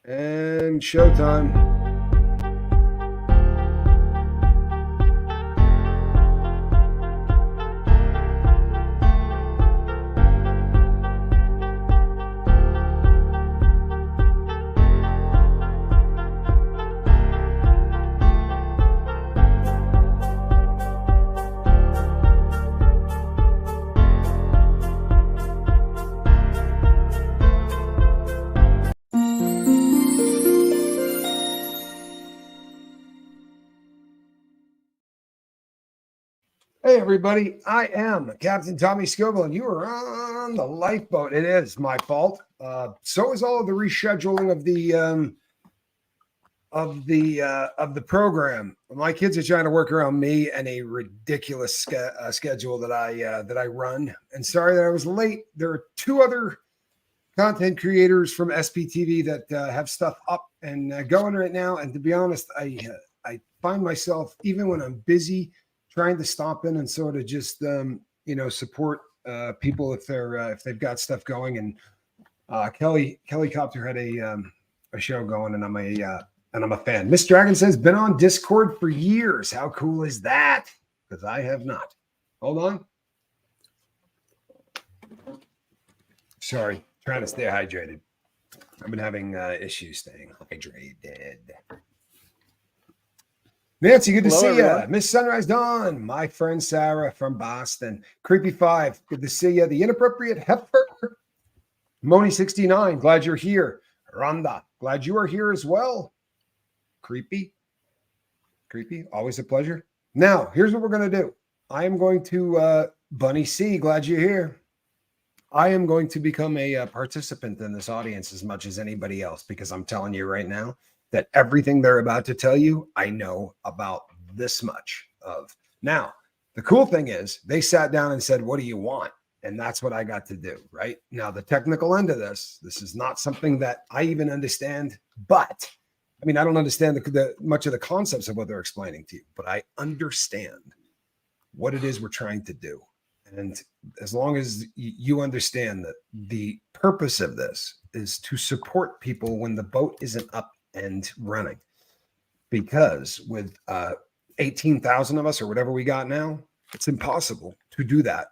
And showtime. Hey, everybody. I am Captain Tommy Scoble, and you are on the lifeboat. It is my fault. So is all of the rescheduling of the program. My kids are trying to work around me and a ridiculous schedule that I run. And sorry that I was late. There are two other content creators from SPTV that have stuff up and going right now. And to be honest, I find myself, even when I'm busy, trying to stop in and sort of just support people if they've got stuff going. And Kelly Copter had a show going, and I'm a fan. Miss Dragon says been on Discord for years. How cool is that? Because I have not. Hold on. Sorry, trying to stay hydrated. I've been having issues staying hydrated. Nancy, good to see you. Miss Sunrise Dawn, my friend Sarah from Boston. Creepy 5, good to see you. The Inappropriate Heifer. Moni 69, glad you're here. Rhonda, glad you are here as well. Creepy, always a pleasure. Now, here's what we're going to do. I am going to, Bunny C, glad you're here. I am going to become a participant in this audience as much as anybody else, because I'm telling you right now, that everything they're about to tell you, I know about this much of. Now, the cool thing is they sat down and said, what do you want? And that's what I got to do, right? Now, the technical end of this is not something that I even understand, but I mean, I don't understand much of the concepts of what they're explaining to you, but I understand what it is we're trying to do. And as long as you understand that the purpose of this is to support people when the boat isn't up and running, because with 18,000 of us or whatever we got now, it's impossible to do that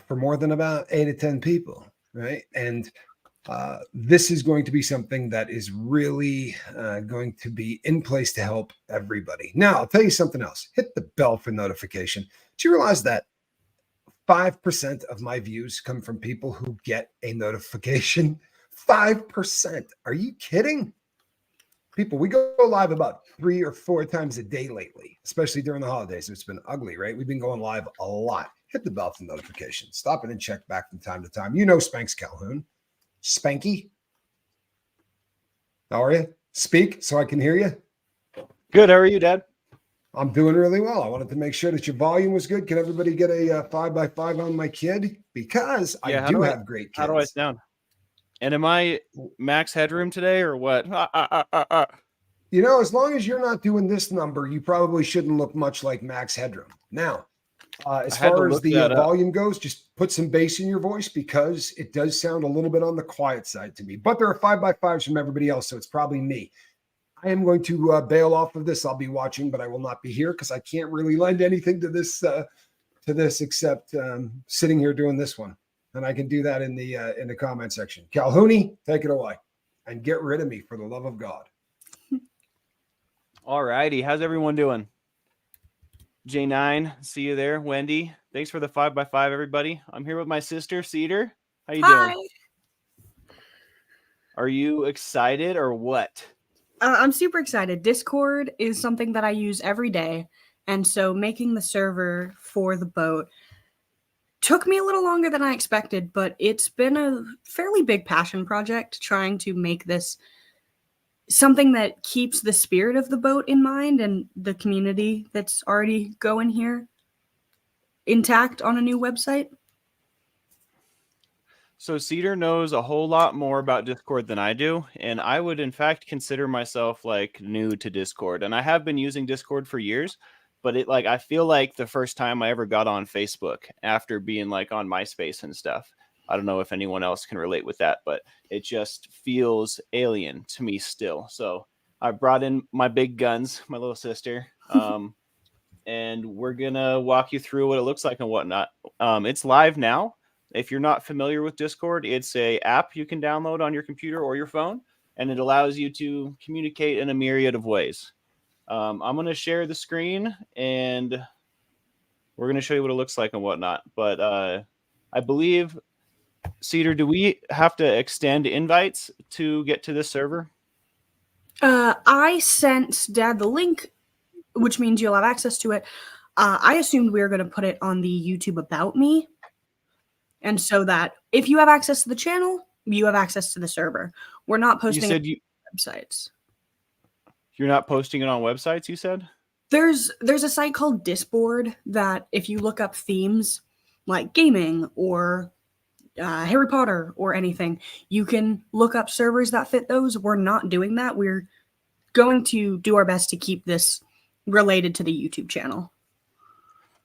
for more than about 8 to 10 people, right? And this is going to be something that is really going to be in place to help everybody. Now, I'll tell you something else. Hit the bell for notification. Do you realize that 5% of my views come from people who get a notification? 5%. Are you kidding? People, we go live about 3 or 4 times a day lately, especially during the holidays. It's been ugly, right? We've been going live a lot. Hit the bell for notifications. Stop it and check back from time to time. You know Spanks Calhoun. Spanky. How are you? Speak so I can hear you. Good. How are you, Dad? I'm doing really well. I wanted to make sure that your volume was good. Can everybody get a 5x5 on my kid? Because I do have great kids. How do I sound? And am I max headroom today or what? You know, as long as you're not doing this number, you probably shouldn't look much like max headroom. Now, as far as the volume goes, just put some bass in your voice, because it does sound a little bit on the quiet side to me. But there are 5x5s from everybody else, so it's probably me. I am going to bail off of this. I'll be watching, but I will not be here because I can't really lend anything to this except sitting here doing this one. And I can do that in the comment section. Calhouni, take it away and get rid of me for the love of God. All righty. How's everyone doing? J9, see you there. Wendy, thanks for the 5x5, everybody. I'm here with my sister, Cedar. How you doing? Are you excited or what? I'm super excited. Discord is something that I use every day. And so making the server for the boat took me a little longer than I expected, but it's been a fairly big passion project trying to make this something that keeps the spirit of the boat in mind and the community that's already going here intact on a new website. So Cedar knows a whole lot more about Discord than I do, and I would in fact consider myself like new to Discord. And I have been using Discord for years, but I feel like the first time I ever got on Facebook after being like on MySpace and stuff. I don't know if anyone else can relate with that, but it just feels alien to me still. So I brought in my big guns, my little sister, and we're gonna walk you through what it looks like and whatnot. It's live now. If you're not familiar with Discord, it's a app you can download on your computer or your phone, and it allows you to communicate in a myriad of ways. I'm going to share the screen, and we're going to show you what it looks like and whatnot. But I believe, Cedar, do we have to extend invites to get to this server? I sent Dad the link, which means you'll have access to it. I assumed we were going to put it on the YouTube About Me. And so that if you have access to the channel, you have access to the server. We're not posting it on websites. You're not posting it on websites, you said? There's a site called Disboard that if you look up themes like gaming or Harry Potter or anything, you can look up servers that fit those. We're not doing that. We're going to do our best to keep this related to the YouTube channel.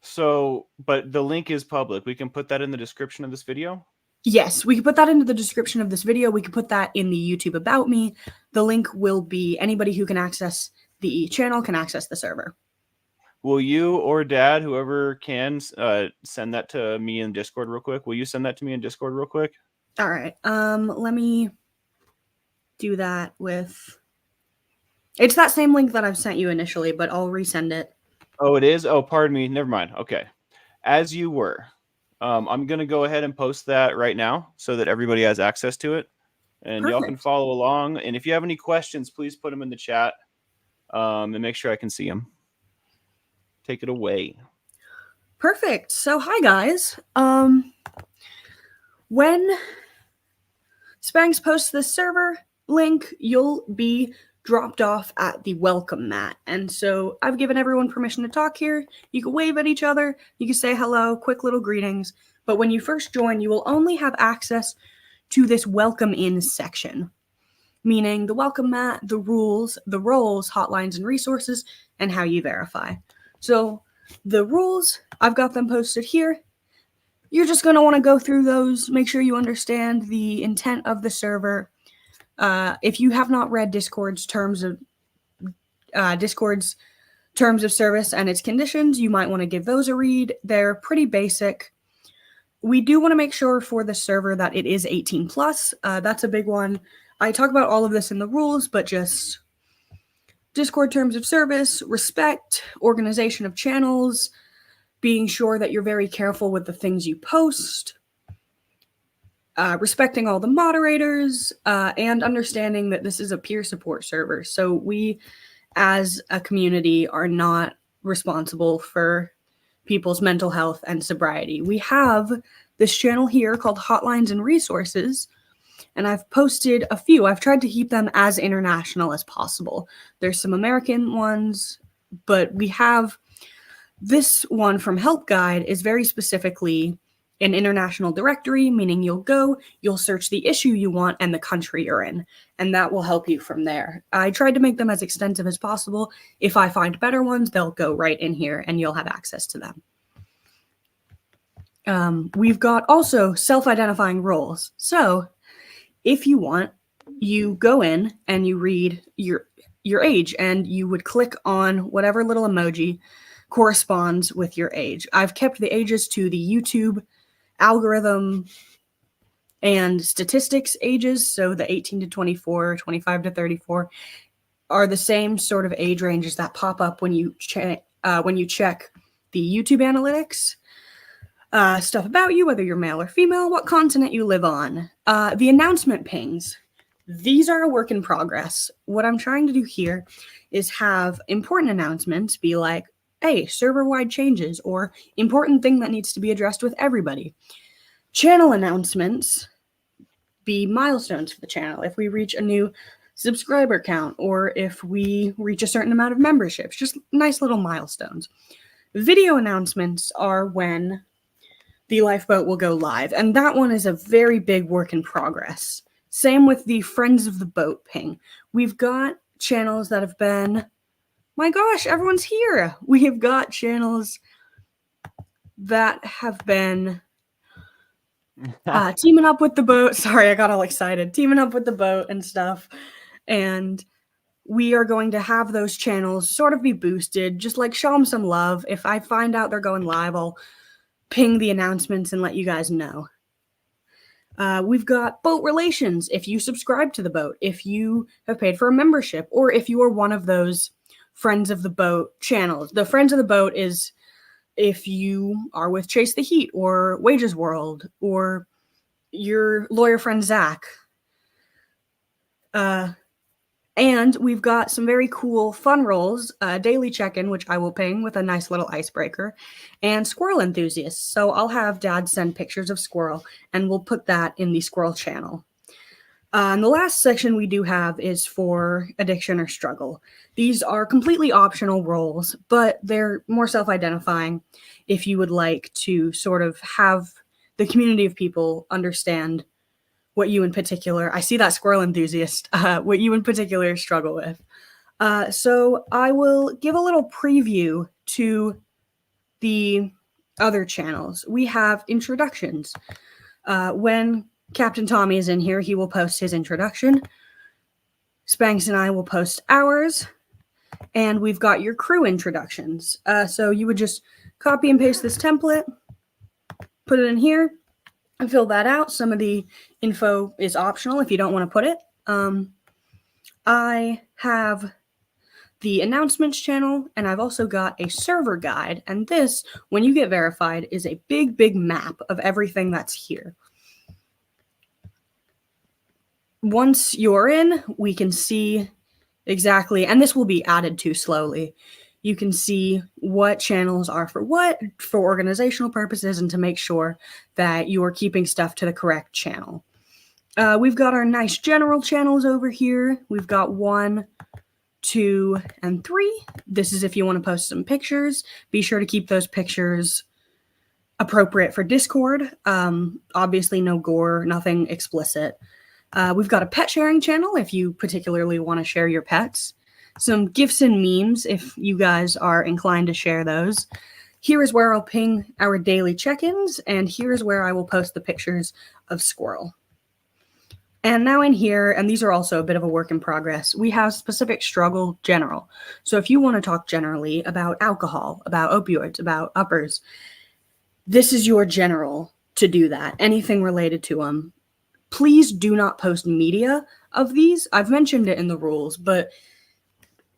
So, but the link is public. We can put that in the description of this video? Yes, we can put that into the description of this video. We can put that in the YouTube About Me. The link will be anybody who can access the channel can access the server. Will you or Dad, whoever can, send that to me in Discord real quick? Will you send that to me in Discord real quick? All right. Let me do that with... It's that same link that I've sent you initially, but I'll resend it. Oh, it is? Oh, pardon me. Never mind. Okay. As you were. I'm going to go ahead and post that right now so that everybody has access to it. And y'all can follow along. And if you have any questions, please put them in the chat and make sure I can see them. Take it away. Perfect. So, hi, guys. When Spanks posts this server link, you'll be dropped off at the welcome mat. And so I've given everyone permission to talk here. You can wave at each other. You can say hello, quick little greetings. But when you first join, you will only have access to this welcome in section, meaning the welcome mat, the rules, the roles, hotlines and resources, and how you verify. So the rules, I've got them posted here. You're just going to want to go through those, make sure you understand the intent of the server. If you have not read Discord's terms of service and its conditions, you might want to give those a read. They're pretty basic. We do want to make sure for the server that it is 18 plus. That's a big one. I talk about all of this in the rules, but just Discord terms of service, respect, organization of channels, being sure that you're very careful with the things you post, respecting all the moderators, and understanding that this is a peer support server. So we, as a community, are not responsible for people's mental health and sobriety. We have this channel here called Hotlines and Resources, and I've posted a few. I've tried to keep them as international as possible. There's some American ones, but we have this one from Help Guide is very specifically an international directory, meaning you'll search the issue you want and the country you're in, and that will help you from there. I tried to make them as extensive as possible. If I find better ones, they'll go right in here and you'll have access to them. We've got also self-identifying roles. So if you want, you go in and you read your age, and you would click on whatever little emoji corresponds with your age. I've kept the ages to the YouTube algorithm and statistics ages, so the 18 to 24, 25 to 34 are the same sort of age ranges that pop up when you check the YouTube analytics. Stuff about you, whether you're male or female, what continent you live on. The announcement pings. These are a work in progress. What I'm trying to do here is have important announcements be like, hey, server-wide changes, or important thing that needs to be addressed with everybody. Channel announcements be milestones for the channel. If we reach a new subscriber count, or if we reach a certain amount of memberships, just nice little milestones. Video announcements are when the lifeboat will go live, and that one is a very big work in progress. Same with the Friends of the Boat ping. We've got channels that have been... My gosh, everyone's here. We have got channels that have been teaming up with the boat. Sorry, I got all excited. Teaming up with the boat and stuff. And we are going to have those channels sort of be boosted, just like show them some love. If I find out they're going live, I'll ping the announcements and let you guys know. We've got boat relations. If you subscribe to the boat, if you have paid for a membership, or if you are one of those Friends of the Boat channels. The Friends of the Boat is if you are with Chase the Heat or Wages World or your lawyer friend Zach. And we've got some very cool fun rolls, daily check-in, which I will ping with a nice little icebreaker, and squirrel enthusiasts. So I'll have Dad send pictures of squirrel, and we'll put that in the squirrel channel. And the last section we do have is for addiction or struggle. These are completely optional roles, but they're more self-identifying if you would like to sort of have the community of people understand what you in particular, I see that squirrel enthusiast, what you in particular struggle with. So I will give a little preview to the other channels. We have introductions. When Captain Tommy is in here, he will post his introduction. Spanks and I will post ours. And we've got your crew introductions. So you would just copy and paste this template, put it in here, and fill that out. Some of the info is optional if you don't want to put it. I have the announcements channel, and I've also got a server guide. And this, when you get verified, is a big, big map of everything that's here. Once you're in, we can see exactly, and this will be added to slowly. You can see what channels are for what, for organizational purposes, and to make sure that you are keeping stuff to the correct channel. We've got our nice general channels over here. We've got 1, 2, and 3. This is if you want to post some pictures. Be sure to keep those pictures appropriate for Discord. Obviously no gore, nothing explicit. We've got a pet sharing channel if you particularly want to share your pets. Some gifs and memes if you guys are inclined to share those. Here is where I'll ping our daily check-ins, and here is where I will post the pictures of squirrel. And now in here, and these are also a bit of a work in progress, we have specific struggle general. So if you want to talk generally about alcohol, about opioids, about uppers, this is your general to do that, anything related to them. Please do not post media of these. I've mentioned it in the rules, but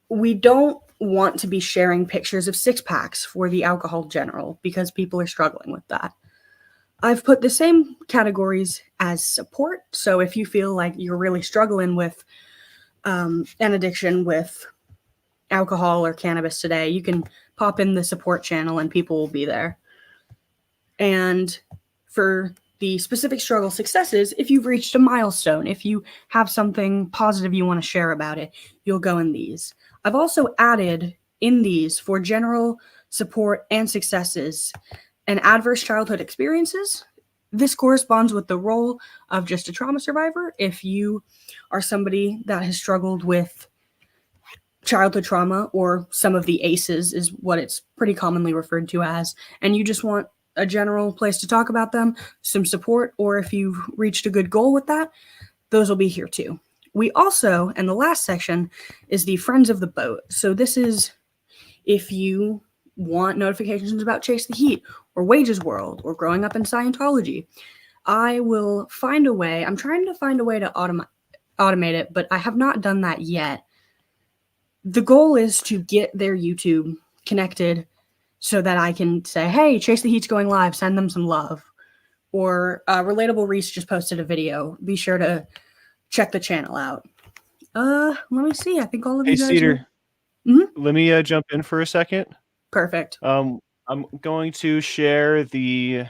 we don't want to be sharing pictures of six-packs for the alcohol general because people are struggling with that. I've put the same categories as support. So if you feel like you're really struggling with an addiction with alcohol or cannabis today, you can pop in the support channel and people will be there. And for the specific struggle successes, if you've reached a milestone, if you have something positive you want to share about it, you'll go in these. I've also added in these for general support and successes and adverse childhood experiences. This corresponds with the role of just a trauma survivor. If you are somebody that has struggled with childhood trauma, or some of the ACEs is what it's pretty commonly referred to as, and you just want a general place to talk about them, some support, or if you've reached a good goal with that, those will be here too. We also, and the last section is the Friends of the Boat. So this is if you want notifications about Chase the Heat or Wages World or growing up in Scientology. I will find a way. I'm trying to find a way to automate it, but I have not done that yet. The goal is to get their YouTube connected so that I can say, hey, Chase the Heat's going live, send them some love. Or Relatable Reese just posted a video. Be sure to check the channel out. Let me see. I think all of you guys Cedar, let me jump in for a second. Perfect. I'm going to share the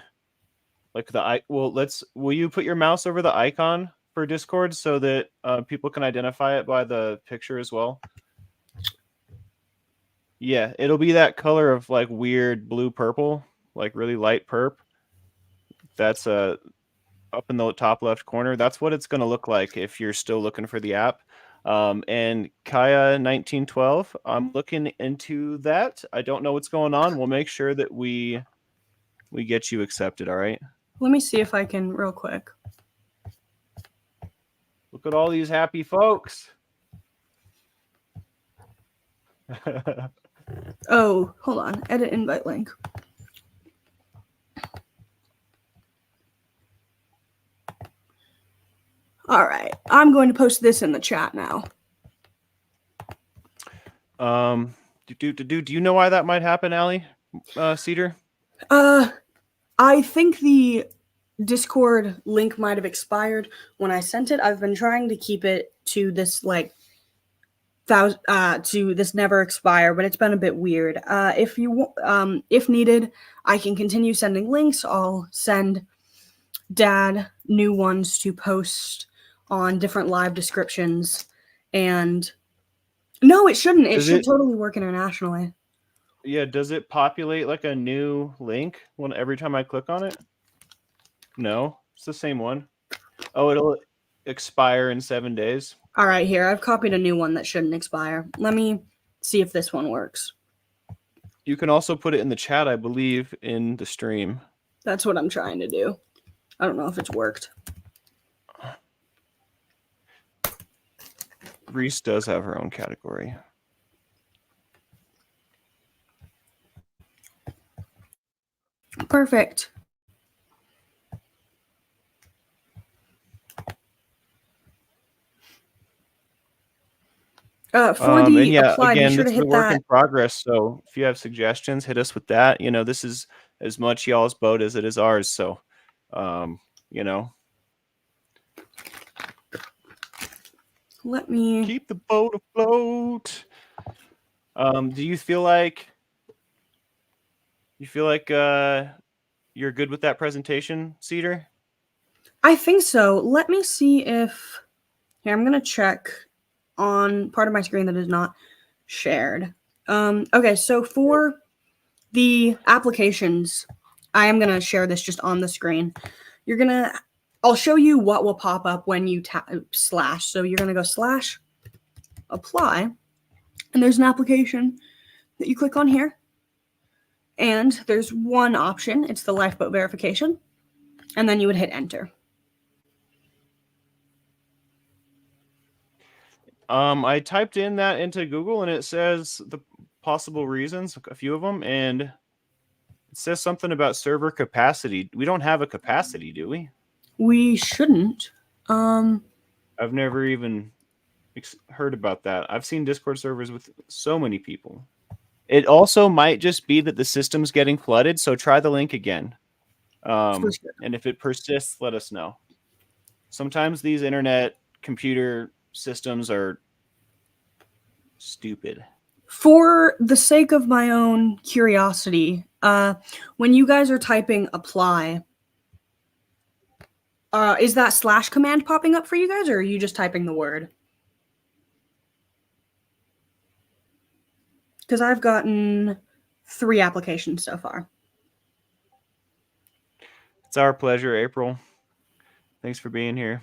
will you put your mouse over the icon for Discord so that people can identify it by the picture as well? Yeah, it'll be that color of like weird blue purple, like really light perp. That's up in the top left corner. That's what it's going to look like if you're still looking for the app. And Kaya 1912, I'm looking into that. I don't know what's going on. We'll make sure that we get you accepted. All right. Let me see if I can real quick. Look at all these happy folks. Oh, hold on. Edit invite link. All right. I'm going to post this in the chat now. Do you know why that might happen, Allie? Cedar? I think the Discord link might have expired when I sent it. I've been trying to keep it to this to this never expire, but it's been a bit weird. If needed, I can continue sending links. I'll send Dad new ones to post on different live descriptions. And no, it shouldn't. It should totally work internationally. Yeah, does it populate like a new link every time I click on it? No, it's the same one. Oh, it'll expire in 7 days. All right, here. I've copied a new one that shouldn't expire. Let me see if this one works. You can also put it in the chat, I believe, in the stream. That's what I'm trying to do. I don't know if it's worked. Reese does have her own category. Perfect. For the apply, again, be sure to this is a hit work that. in progress. So if you have suggestions, hit us with that. You know, this is as much y'all's boat as it is ours. So, you know, let me keep the boat afloat. Do you feel like you're good with that presentation, Cedar? I think so. Let me see if here. I'm going to check on part of my screen that is not shared. Okay, so for the applications, I am going to share this just on the screen. I'll show you what will pop up when you tap slash. So you're going to go /apply, and there's an application that you click on here. And there's one option. It's the lifeboat verification. And then you would hit enter. I typed in that into Google and it says the possible reasons, a few of them, and it says something about server capacity. We don't have a capacity, do we? We shouldn't. I've never even heard about that. I've seen Discord servers with so many people. It also might just be that the system's getting flooded, so try the link again. For sure. And if it persists, let us know. Sometimes these internet computer systems are stupid. For the sake of my own curiosity, when you guys are typing apply, is that slash command popping up for you guys, or are you just typing the word? Because I've gotten 3 applications so far. It's our pleasure, April. Thanks for being here.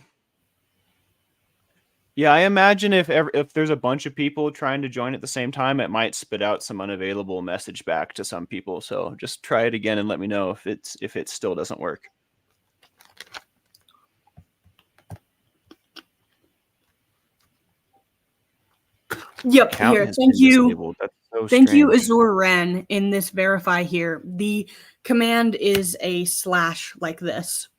Yeah, I imagine if there's a bunch of people trying to join at the same time, it might spit out some unavailable message back to some people. So just try it again and let me know if it still doesn't work. Yep, here. Thank you. That's so Thank you, strange. Azur Ren, in this verify here. The command is a slash like this.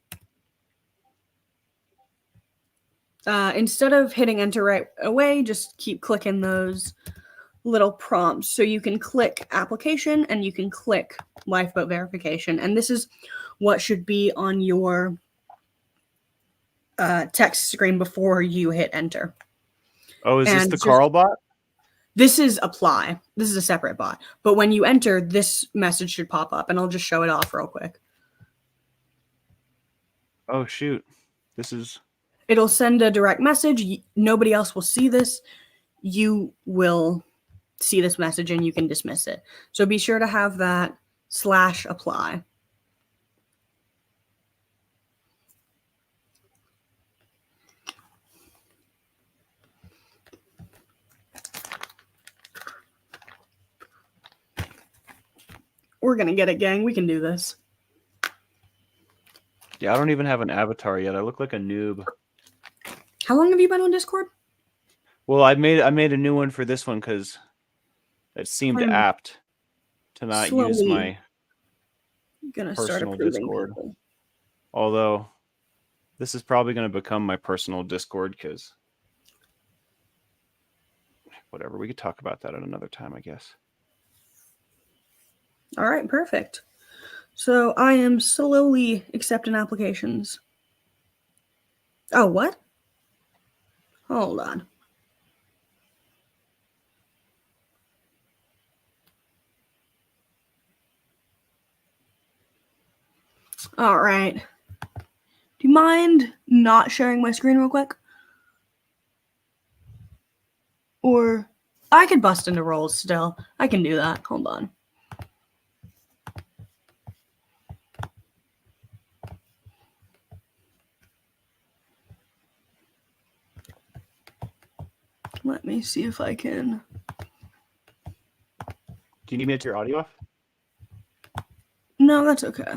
Instead of hitting enter right away, just keep clicking those little prompts. So you can click application and you can click lifeboat verification. And this is what should be on your text screen before you hit enter. Oh, is this the Carl bot? This is apply. This is a separate bot. But when you enter, this message should pop up, and I'll just show it off real quick. Oh, shoot. This is... It'll send a direct message. Nobody else will see this. You will see this message, and you can dismiss it. So be sure to have that /apply. We're going to get it, gang. We can do this. Yeah, I don't even have an avatar yet. I look like a noob. How long have you been on Discord? Well, I made a new one for this one because it seemed I'm apt to not use slowly my gonna start personal approving Discord. people. Although this is probably going to become my personal Discord because whatever. We could talk about that at another time, I guess. All right, perfect. So I am slowly accepting applications. Oh, what? Hold on. All right. Do you mind not sharing my screen real quick? Or I could bust into roles still. I can do that. Hold on. Let me see if I can. Do you need me to turn your audio off? No, that's okay.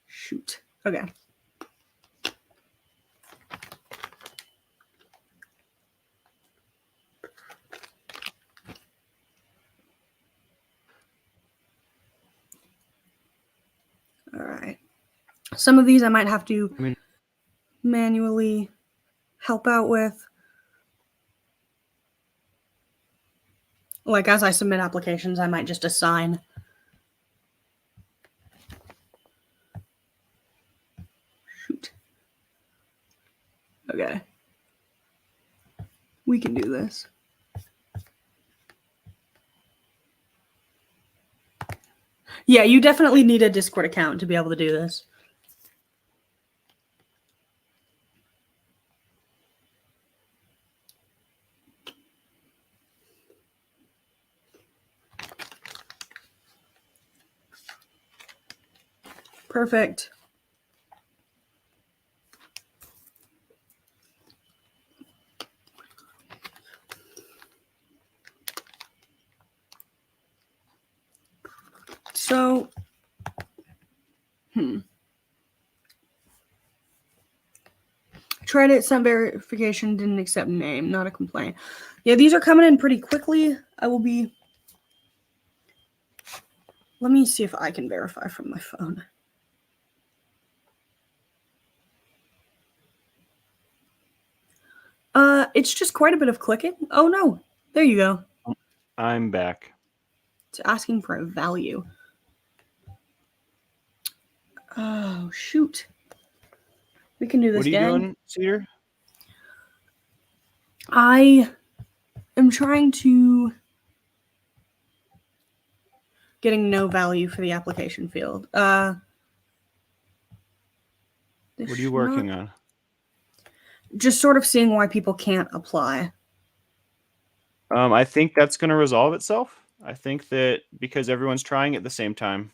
Shoot. Okay. All right. Some of these I might have to manually help out with. Like as I submit applications, I might just assign. Shoot. Okay. We can do this. Yeah, you definitely need a Discord account to be able to do this. Perfect. So, tried it, sent verification, didn't accept name, not a complaint. Yeah, these are coming in pretty quickly. I will be. Let me see if I can verify from my phone. It's just quite a bit of clicking. Oh no, there you go. I'm back. It's asking for a value. Oh shoot. We can do this. What are you gang. doing, Cedar? I am trying to getting no value for the application field. What are you working on? Just sort of seeing why people can't apply. I think that's going to resolve itself. I think that because everyone's trying at the same time.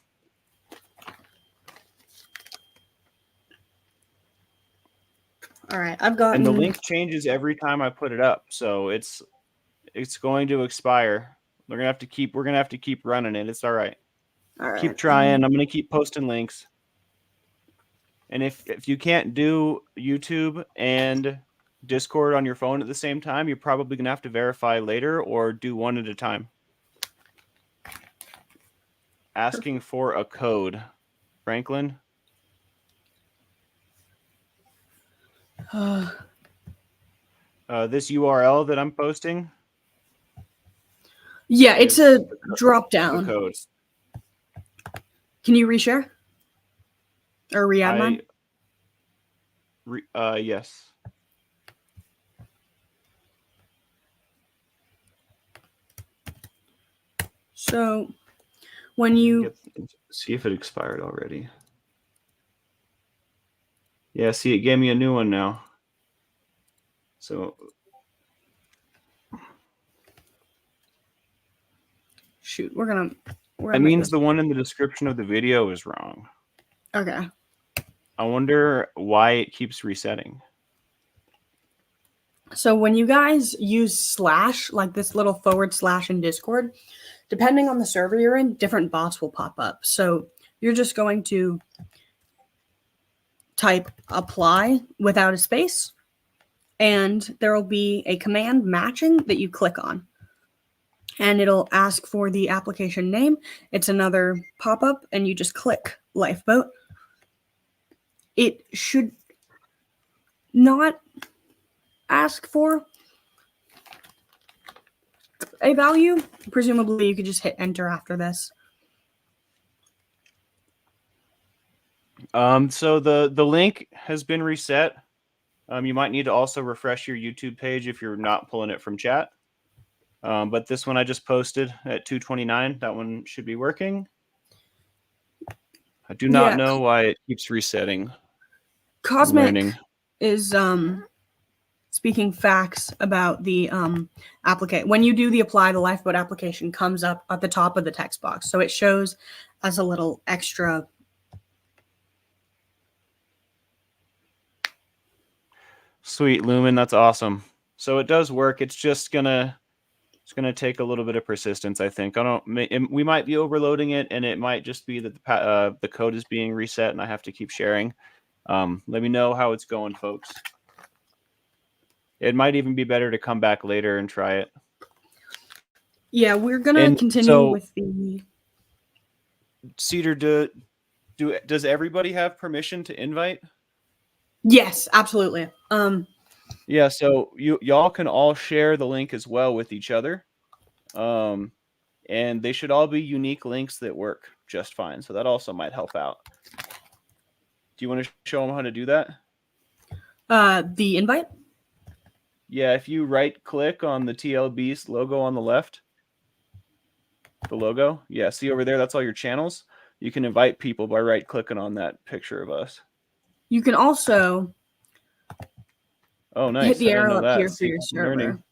All right, I've gotten. And the link changes every time I put it up, so it's going to expire. We're gonna have to keep running it. It's all right. All right. Keep trying. I'm gonna keep posting links. And if you can't do YouTube and Discord on your phone at the same time, you're probably gonna have to verify later or do one at a time. Asking for a code, Franklin. This URL that I'm posting. Yeah, it's a drop down. Codes. Can you reshare? Or re-add mine? Yes. So when you see if it expired already. Yeah, see, it gave me a new one now. So shoot, we're gonna that means the one in the description of the video is wrong. Okay. I wonder why it keeps resetting. So when you guys use slash, like this little / in Discord, depending on the server you're in, different bots will pop up. So you're just going to type apply without a space, and there will be a command matching that you click on. And it'll ask for the application name. It's another pop-up, and you just click lifeboat. It should not ask for a value. Presumably, you could just hit enter after this. So the link has been reset. You might need to also refresh your YouTube page if you're not pulling it from chat. But this one I just posted at 2:29. That one should be working. I do not know why it keeps resetting. Cosmic is speaking facts about the application. When you do the apply, the lifeboat application comes up at the top of the text box. So it shows as a little extra. Sweet, Lumen, that's awesome. So it does work. It's just gonna take a little bit of persistence, I think. We might be overloading it, and it might just be that the code is being reset, and I have to keep sharing. Let me know how it's going, folks. It might even be better to come back later and try it. Yeah, we're gonna continue with the Cedar. Does everybody have permission to invite? Yes, absolutely. Yeah, so y'all can all share the link as well with each other. And they should all be unique links that work just fine. So that also might help out. Do you want to show them how to do that? The invite? Yeah, if you right click on the TL Beast logo on the left, the logo, yeah, see over there, that's all your channels. You can invite people by right clicking on that picture of us. You can also nice. hit the arrow up here for your server. Learning.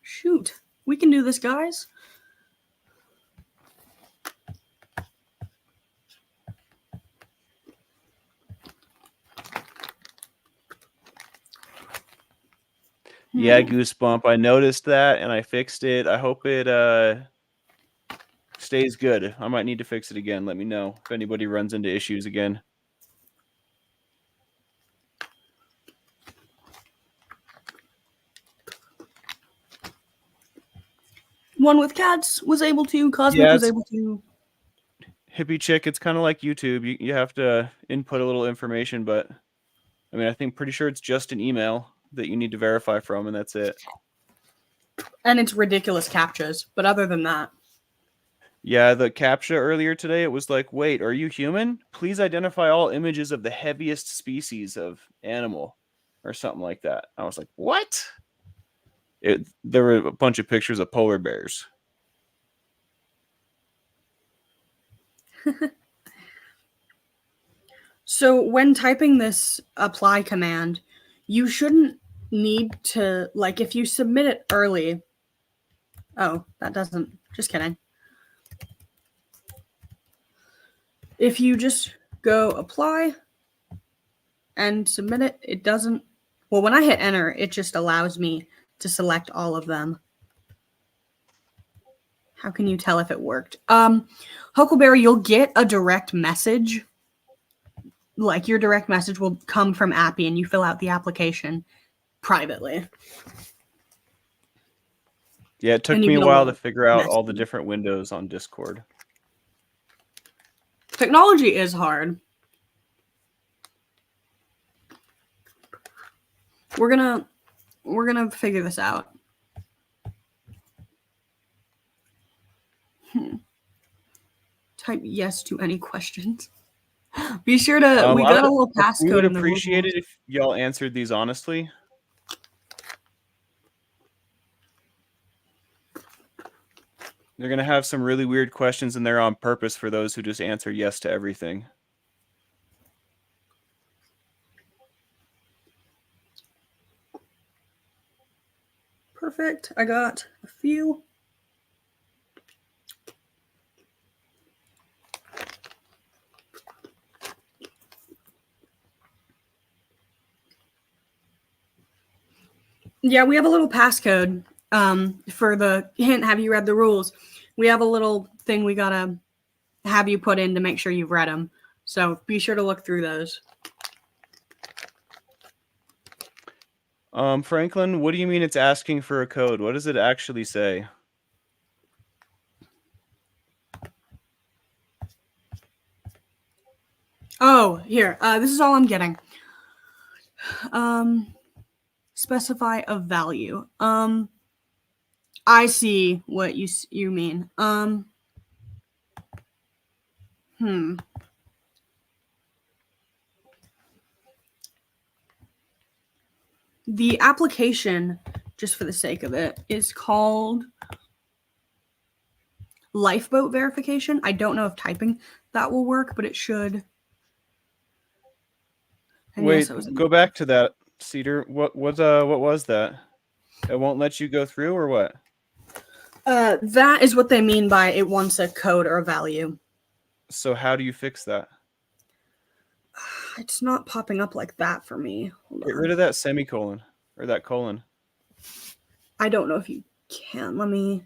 Shoot, we can do this, guys. Yeah, Goosebump. I noticed that and I fixed it. I hope it stays good. I might need to fix it again. Let me know if anybody runs into issues again. One with cats was able to. Cosmic was able to. Hippie Chick, it's kind of like YouTube. You have to input a little information, but I mean, I think pretty sure it's just an email that you need to verify from, and that's it. And it's ridiculous captchas, but other than that. Yeah, the captcha earlier today, it was like, wait, are you human? Please identify all images of the heaviest species of animal or something like that. I was like, what? There were a bunch of pictures of polar bears. So when typing this apply command, you shouldn't need to, like, if you submit it early. Oh, that doesn't, just kidding. If you just go apply and submit it, it doesn't, well, when I hit enter, it just allows me to select all of them. How can you tell if it worked? Huckleberry, you'll get a direct message. Like, your direct message will come from Appy, and you fill out the application privately. Yeah, it took me a while to figure out all the different windows on Discord. Technology is hard. We're gonna figure this out. Type yes to any questions. Be sure to. We got a little passcode. We would appreciate it if y'all answered these honestly. They're gonna have some really weird questions in there on purpose for those who just answer yes to everything. Perfect. I got a few. Yeah, we have a little passcode for the hint. Have you read the rules? We have a little thing we gotta have you put in to make sure you've read them. So be sure to look through those. Franklin, what do you mean it's asking for a code? What does it actually say? Oh, here. This is all I'm getting. Specify a value. I see what you mean. The application, just for the sake of it, is called lifeboat verification. I don't know if typing that will work, but it should. And Wait, yes, go back to that, Cedar. What was that? It won't let you go through, or what? That is what they mean by it wants a code or a value. So how do you fix that? It's not popping up like that for me. Get rid of that semicolon or that colon. I don't know if you can. Let me.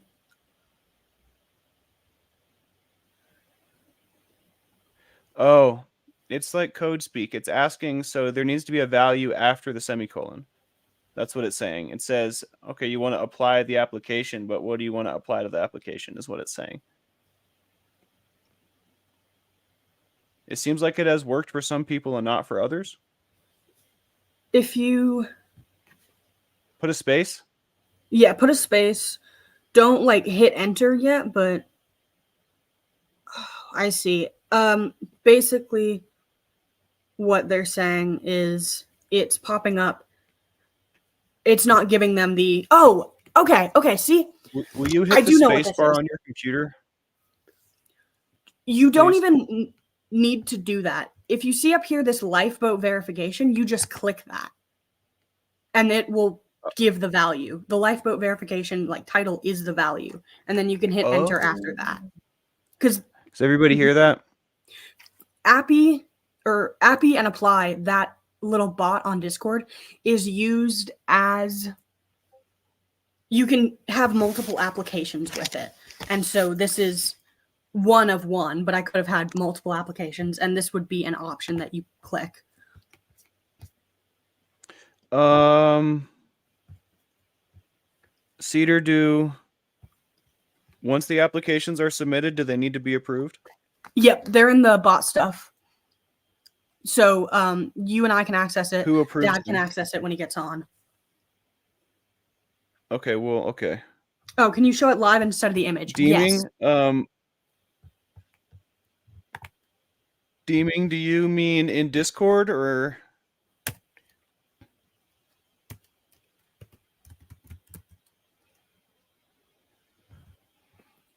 Oh, it's like code speak. It's asking, so there needs to be a value after the semicolon. That's what it's saying. It says, okay, you want to apply the application, but what do you want to apply to the application is what it's saying. It seems like it has worked for some people and not for others. If you put a space. Yeah, put a space. Don't like hit enter yet, but I see. Basically what they're saying is it's popping up. It's not giving them the okay, see? Will you hit the space bar on your computer? You don't even need to do that. If you see up here this lifeboat verification, you just click that. And it will give the value. The lifeboat verification title is the value. And then you can hit enter after that. Does everybody hear that? Appy and apply, that little bot on Discord, is used as you can have multiple applications with it. And so this is one of one, but I could have had multiple applications, and this would be an option that you click. Cedar, once the applications are submitted, do they need to be approved? Yep, they're in the bot stuff. So you and I can access it. Who approves Dad can access it when he gets on. Okay, well, okay. Oh, can you show it live instead of the image? Deeming, yes. Deeming, do you mean in Discord or?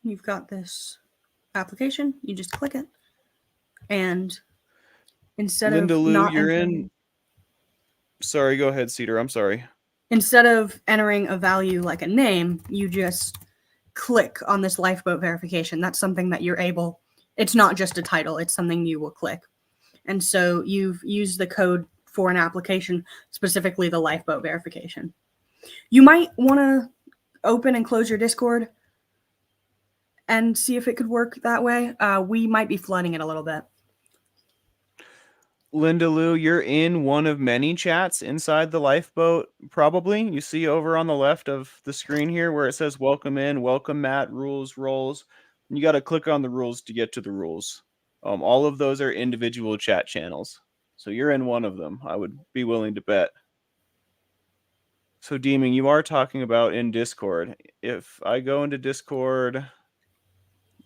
You've got this application. You just click it. And instead Linda of Lou, not you're entering, in. Sorry, go ahead, Cedar. I'm sorry. Instead of entering a value like a name, you just click on this lifeboat verification. That's something that you're able. It's not just a title. It's something you will click. And so you've used the code for an application, specifically the lifeboat verification. You might want to open and close your Discord and see if it could work that way. We might be flooding it a little bit. Linda Lou, you're in one of many chats inside the lifeboat, probably. You see over on the left of the screen here where it says welcome in, welcome Matt, rules, roles. You got to click on the rules to get to the rules. All of those are individual chat channels. So you're in one of them, I would be willing to bet. So Deeming, you are talking about in Discord. If I go into Discord,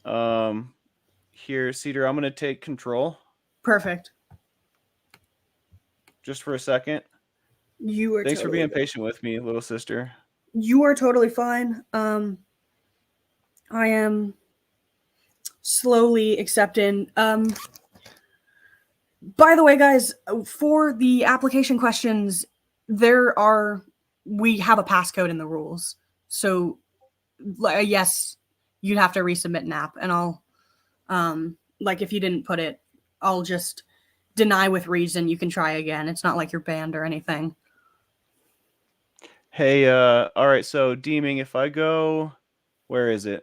here, Cedar, I'm going to take control. Perfect. Just for a second. Thanks for being patient with me, little sister. You are totally fine. I am slowly accepting. By the way, guys, for the application questions, we have a passcode in the rules. So yes, you'd have to resubmit an app, and I'll if you didn't put it, I'll just deny with reason. You can try again. It's not like you're banned or anything. Hey, all right, so Deeming, if I go, where is it?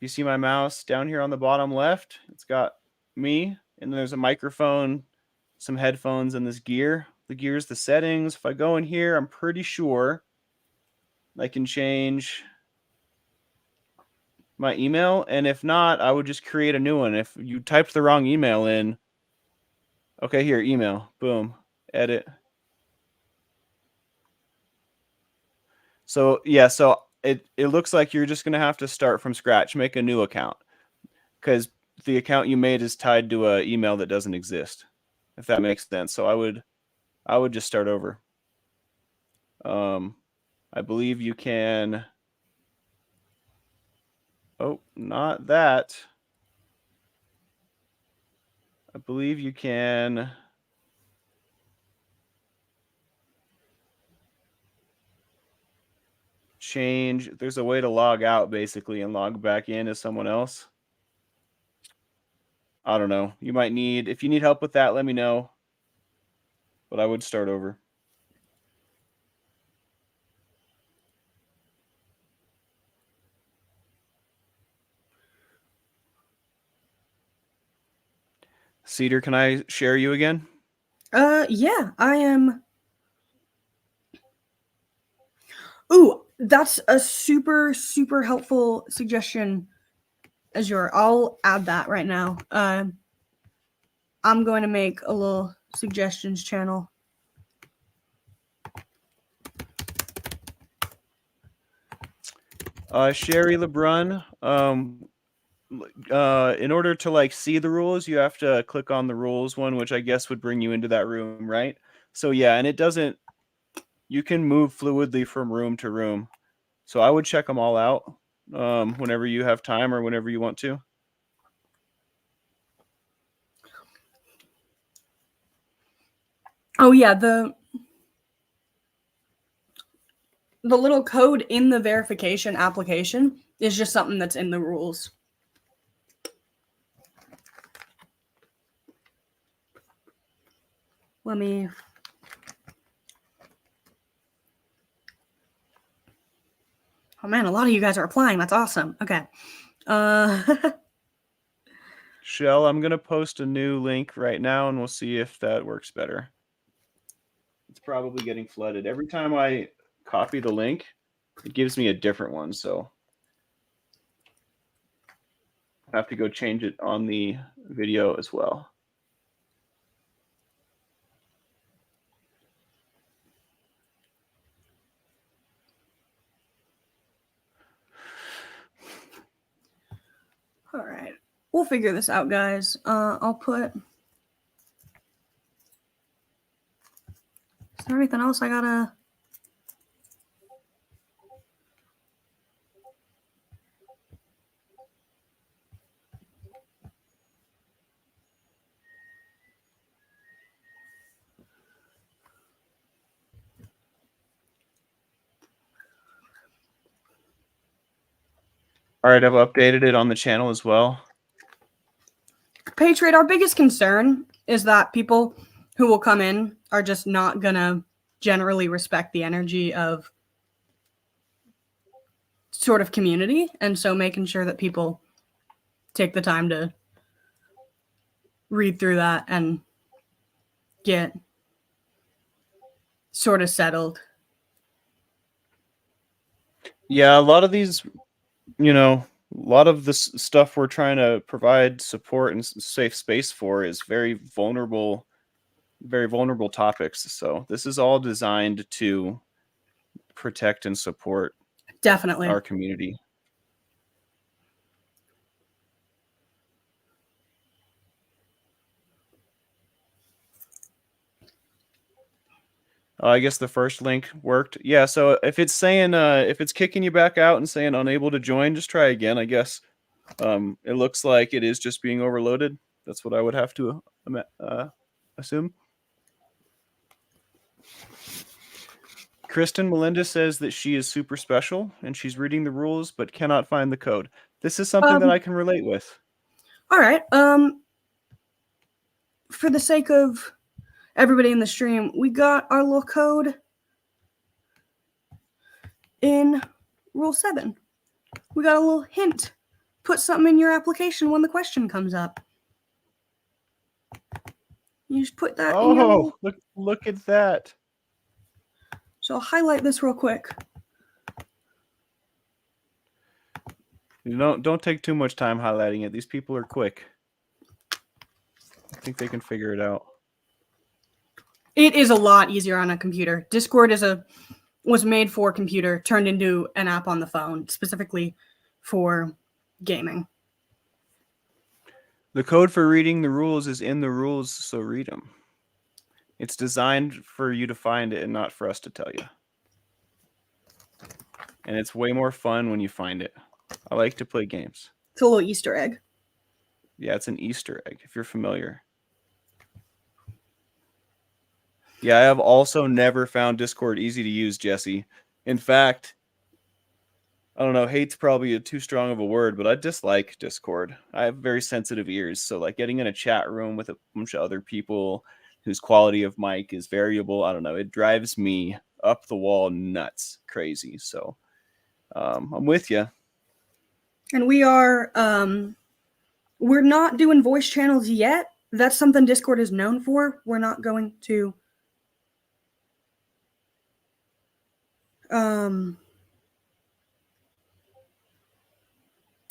You see my mouse down here on the bottom left? It's got me, and then there's a microphone, some headphones, and this gear. The gear's the settings. If I go in here, I'm pretty sure I can change my email, and if not, I would just create a new one. If you typed the wrong email in, okay, here, email, boom, edit. So yeah, so it looks like you're just gonna have to start from scratch, make a new account, because the account you made is tied to an email that doesn't exist, if that makes sense. So I would just start over. I believe you can. Oh, not that. I believe you can change. There's a way to log out basically and log back in as someone else. I don't know. You might need, if you need help with that, let me know. But I would start over. Cedar, can I share you again? Yeah, I am. Ooh, that's a super, super helpful suggestion, Azure. I'll add that right now. I'm going to make a little suggestions channel. Sherry LeBrun, in order to like see the rules, you have to click on the rules one, which I guess would bring you into that room, right? So yeah, and it doesn't, you can move fluidly from room to room. So I would check them all out whenever you have time or whenever you want to. Oh yeah, the little code in the verification application is just something that's in the rules. Let me. Oh man, a lot of you guys are applying. That's awesome. Okay. Shell, I'm going to post a new link right now and we'll see if that works better. It's probably getting flooded. Every time I copy the link, it gives me a different one. So I have to go change it on the video as well. All right. We'll figure this out, guys. I'll put. Is there anything else I gotta? All right, I've updated it on the channel as well. Patriot, our biggest concern is that people who will come in are just not gonna generally respect the energy of sort of community, and so making sure that people take the time to read through that and get sort of settled. Yeah, a lot of these, you know, a lot of this stuff we're trying to provide support and safe space for is very vulnerable topics. So this is all designed to protect and support Definitely our community. I guess the first link worked. Yeah, so if it's saying if it's kicking you back out and saying unable to join, just try again, I guess. It looks like it is just being overloaded. That's what I would have to assume. Kristen Melinda says that she is super special and she's reading the rules but cannot find the code. This is something that I can relate with. All right. For the sake of everybody in the stream, we got our little code. in Rule 7. We got a little hint. Put something in your application when the question comes up. You just put that in your Oh, look at that. So I'll highlight this real quick. Don't take too much time highlighting it. These people are quick. I think they can figure it out. It is a lot easier on a computer. Discord was made for computer, turned into an app on the phone, specifically for gaming. The code for reading the rules is in the rules, so read them. It's designed for you to find it and not for us to tell you. And it's way more fun when you find it. I like to play games. It's a little Easter egg. Yeah, it's an Easter egg, if you're familiar. Yeah, I have also never found Discord easy to use, Jesse. In fact, I don't know, hate's probably too strong of a word, but I dislike Discord. I have very sensitive ears, so like getting in a chat room with a bunch of other people whose quality of mic is variable, I don't know, it drives me up the wall nuts, crazy. So I'm with you. And we're not doing voice channels yet. That's something Discord is known for. We're not going to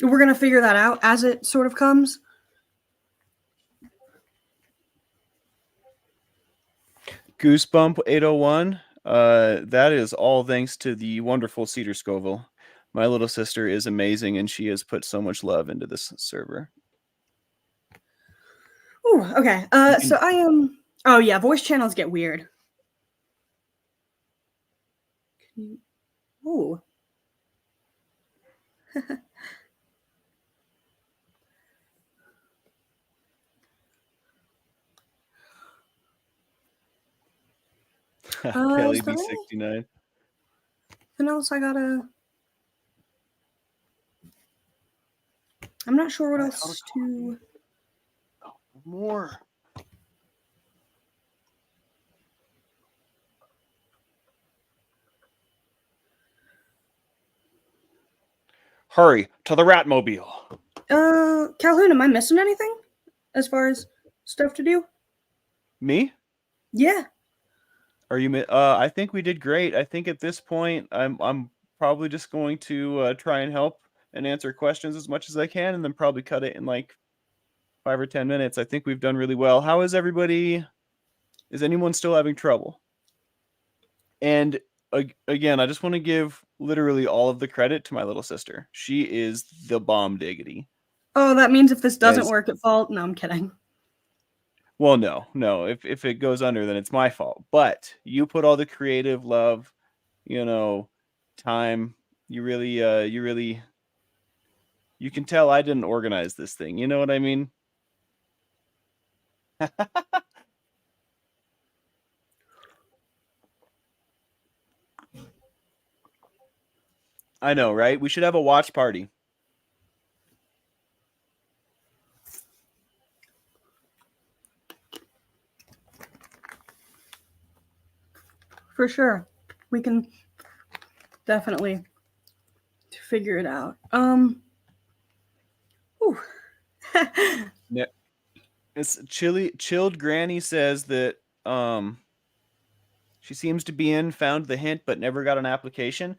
we're going to figure that out as it sort of comes. Goosebump 801. That is all thanks to the wonderful Cedar Scoville. My little sister is amazing, and she has put so much love into this server. Ooh, okay. So I am. Oh yeah, voice channels get weird. Ooh. Kelly B69. Something else I gotta. I'm not sure what else to. More. Hurry to the Ratmobile. Calhoun, am I missing anything as far as stuff to do? Me? Yeah. Are you? I think we did great. I think at this point, I'm probably just going to try and help and answer questions as much as I can, and then probably cut it in like 5 or 10 minutes. I think we've done really well. How is everybody? Is anyone still having trouble? And again, I just want to give literally all of the credit to my little sister. She is the bomb diggity. Oh, that means if this doesn't work at fault. No, I'm kidding. Well, no. If it goes under, then it's my fault. But you put all the creative love, time. You really, you can tell I didn't organize this thing. You know what I mean? I know, right? We should have a watch party. For sure. We can definitely figure it out. Yeah. It's chilled granny says that she seems to be found the hint but never got an application.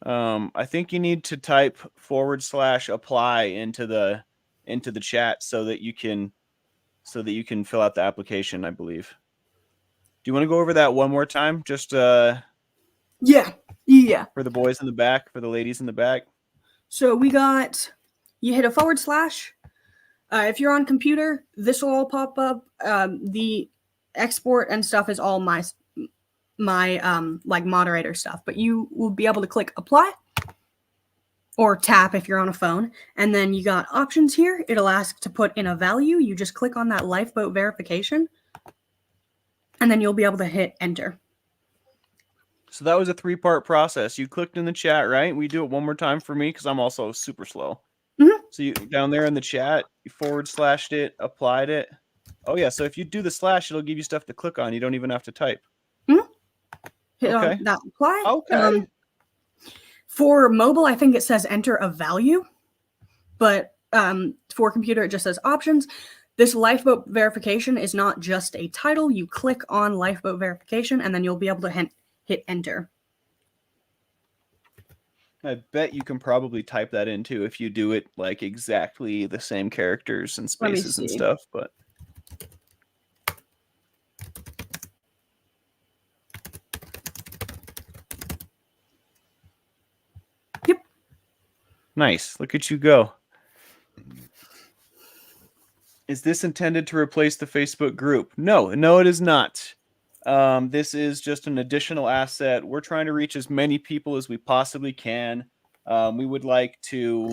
I think you need to type /apply into the chat so that you can fill out the application, I believe. Do you want to go over that one more time? Just Yeah. For the boys in the back, for the ladies in the back. So you hit a / if you're on computer, this will all pop up. The export and stuff is all my like moderator stuff, but you will be able to click apply or tap if you're on a phone, and then you got options here. It'll ask to put in a value. You just click on that lifeboat verification, and then you'll be able to hit enter. So that was a 3-part process. You clicked in the chat, right? We do it one more time for me because I'm also super slow. Mm-hmm. So you down there in the chat, you / it, applied it. Oh yeah, so if you do the / it'll give you stuff to click on. You don't even have to type. Mm-hmm. Hit okay. on that apply. Okay. For mobile, I think it says enter a value, but for computer, it just says options. This lifeboat verification is not just a title. You click on lifeboat verification, and then you'll be able to hit enter. I bet you can probably type that in too if you do it like exactly the same characters and spaces and stuff, but yep. Nice. Look at you go. Is this intended to replace the Facebook group? No, it is not. This is just an additional asset. We're trying to reach as many people as we possibly can. We would like to,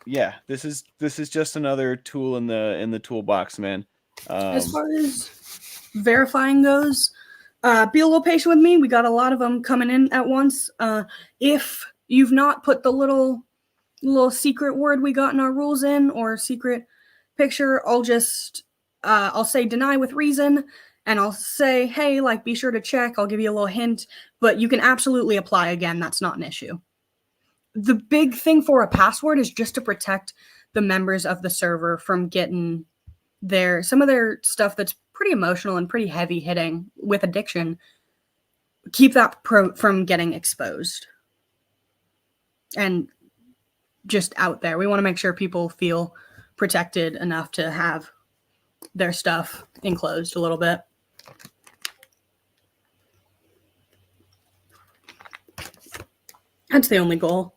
yeah, this is just another tool in the toolbox, man. As far as verifying goes, be a little patient with me. We got a lot of them coming in at once. If you've not put the little secret word we got in our rules in, or secret picture, I'll say deny with reason, and I'll say, hey, like, be sure to check. I'll give you a little hint, but you can absolutely apply again. That's not an issue. The big thing for a password is just to protect the members of the server from getting some of their stuff that's pretty emotional and pretty heavy hitting with addiction. Keep that from getting exposed and just out there. We want to make sure people feel protected enough to have their stuff enclosed a little bit. That's the only goal.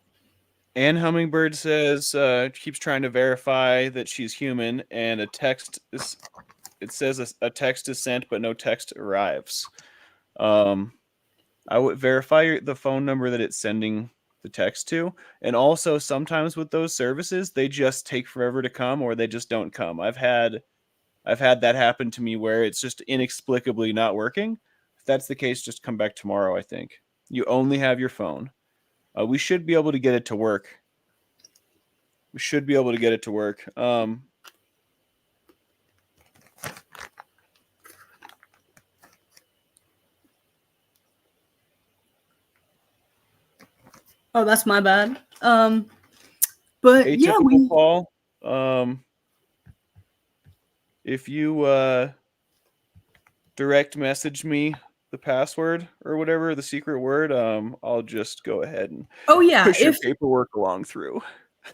And Hummingbird says keeps trying to verify that she's human, and a text is. It says a text is sent, but no text arrives. I would verify the phone number that it's sending the text to, and also sometimes with those services, they just take forever to come, or they just don't come. I've had that happen to me where it's just inexplicably not working. If that's the case, just come back tomorrow. I think you only have your phone. We should be able to get it to work. Oh, that's my bad. But yeah, Paul. If you direct message me the password or whatever, the secret word, I'll just go ahead and push your paperwork along through.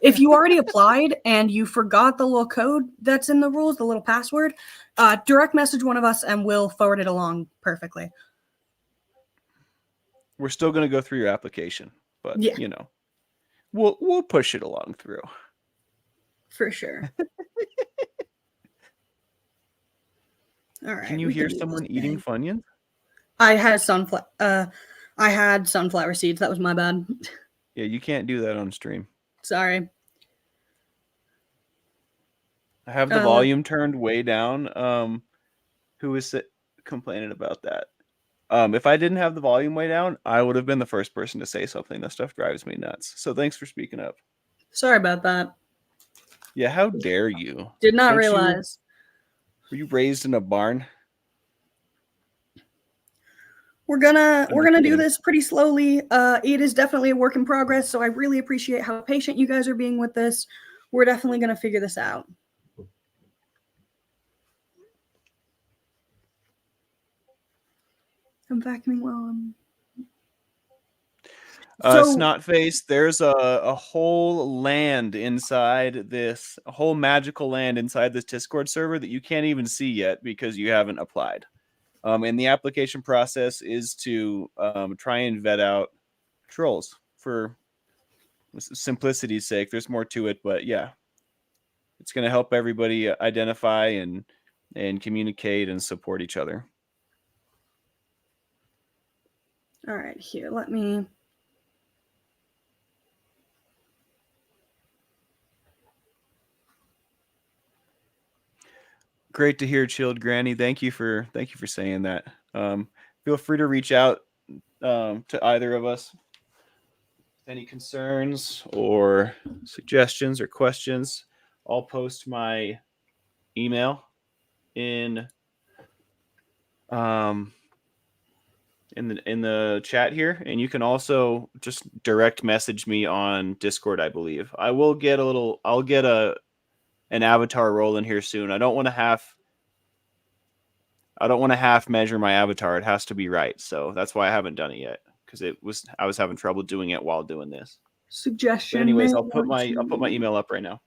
If you already applied and you forgot the little code that's in the rules, the little password, direct message one of us and we'll forward it along perfectly. We're still going to go through your application, but we'll push it along through. For sure. All right. Can you hear someone eating Funyuns? I had sunflower seeds. That was my bad. Yeah, you can't do that on stream. Sorry. I have the volume turned way down. Who is complaining about that? If I didn't have the volume way down, I would have been the first person to say something. That stuff drives me nuts. So thanks for speaking up. Sorry about that. Yeah, how dare you? Did not realize. Were you raised in a barn? We're gonna do this pretty slowly. It is definitely a work in progress, so I really appreciate how patient you guys are being with this. We're definitely gonna figure this out. I'm vacuuming while I'm. Snotface, there's a whole land inside this, a whole magical land inside this Discord server that you can't even see yet because you haven't applied. And the application process is to try and vet out trolls for simplicity's sake. There's more to it, but yeah, it's going to help everybody identify and communicate and support each other. All right, here, let me. Great to hear, Chilled Granny. Thank you for saying that. Feel free to reach out to either of us. Any concerns or suggestions or questions, I'll post my email in in the chat here, and you can also just direct message me on Discord. I believe I'll get an avatar roll in here soon. I don't want to half measure my avatar. It has to be right. So that's why I haven't done it yet, because I was having trouble doing it while doing this. Suggestion. But anyways, I'll put my email up right now.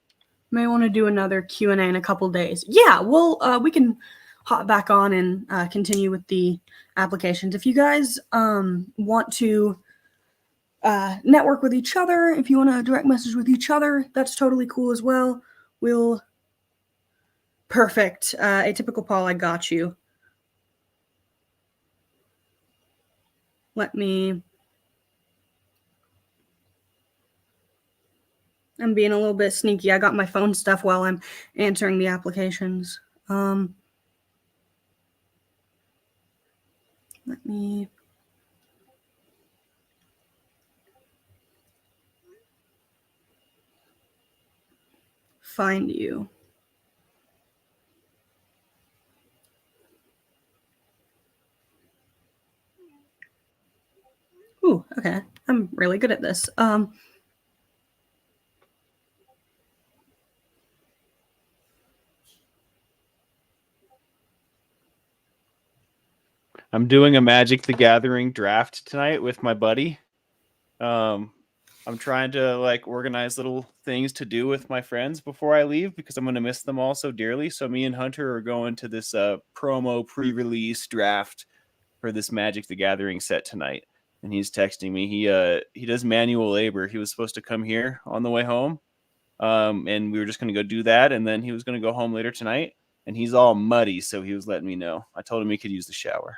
May want to do another Q&A in a couple days. Yeah, we can hop back on and continue with the applications. If you guys want to network with each other, if you want to direct message with each other, that's totally cool as well. Perfect. Atypical Paul, I got you. I'm being a little bit sneaky. I got my phone stuff while I'm answering the applications. Let me find you. Ooh, okay. I'm really good at this. I'm doing a Magic the Gathering draft tonight with my buddy. I'm trying to organize little things to do with my friends before I leave, because I'm going to miss them all so dearly. So me and Hunter are going to this promo pre-release draft for this Magic the Gathering set tonight. And he's texting me. He does manual labor. He was supposed to come here on the way home. And we were just going to go do that. And then he was going to go home later tonight. And he's all muddy, so he was letting me know. I told him he could use the shower.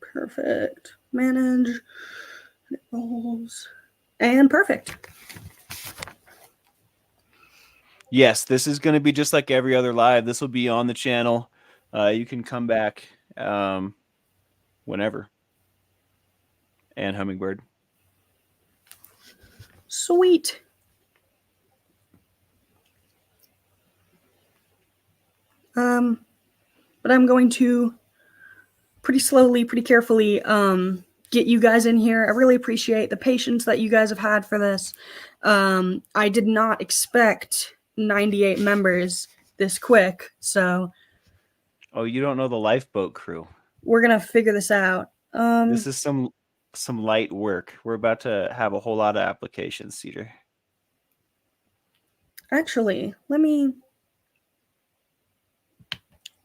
Perfect. Manage roles. And perfect. Yes, this is going to be just like every other live. This will be on the channel. You can come back whenever. And Hummingbird. Sweet. But I'm going to pretty slowly, pretty carefully get you guys in here. I really appreciate the patience that you guys have had for this. I did not expect 98 members this quick, so... Oh, you don't know the lifeboat crew. We're going to figure this out. This is some light work. We're about to have a whole lot of applications, Cedar. Actually,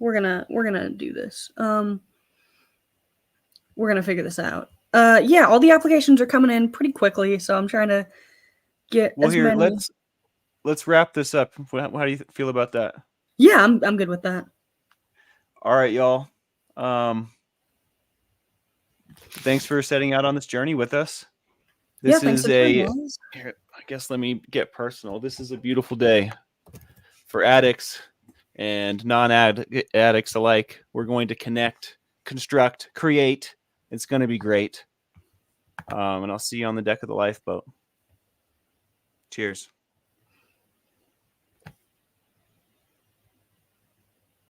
we're gonna do this. We're gonna figure this out. Yeah, all the applications are coming in pretty quickly, so I'm trying to get many. Let's wrap this up. How do you feel about that? Yeah, I'm good with that. All right, y'all. Thanks for setting out on this journey with us. This is here, I guess let me get personal. This is a beautiful day for addicts and non-addicts alike. We're going to connect, construct, create. It's going to be great. And I'll see you on the deck of the lifeboat. Cheers.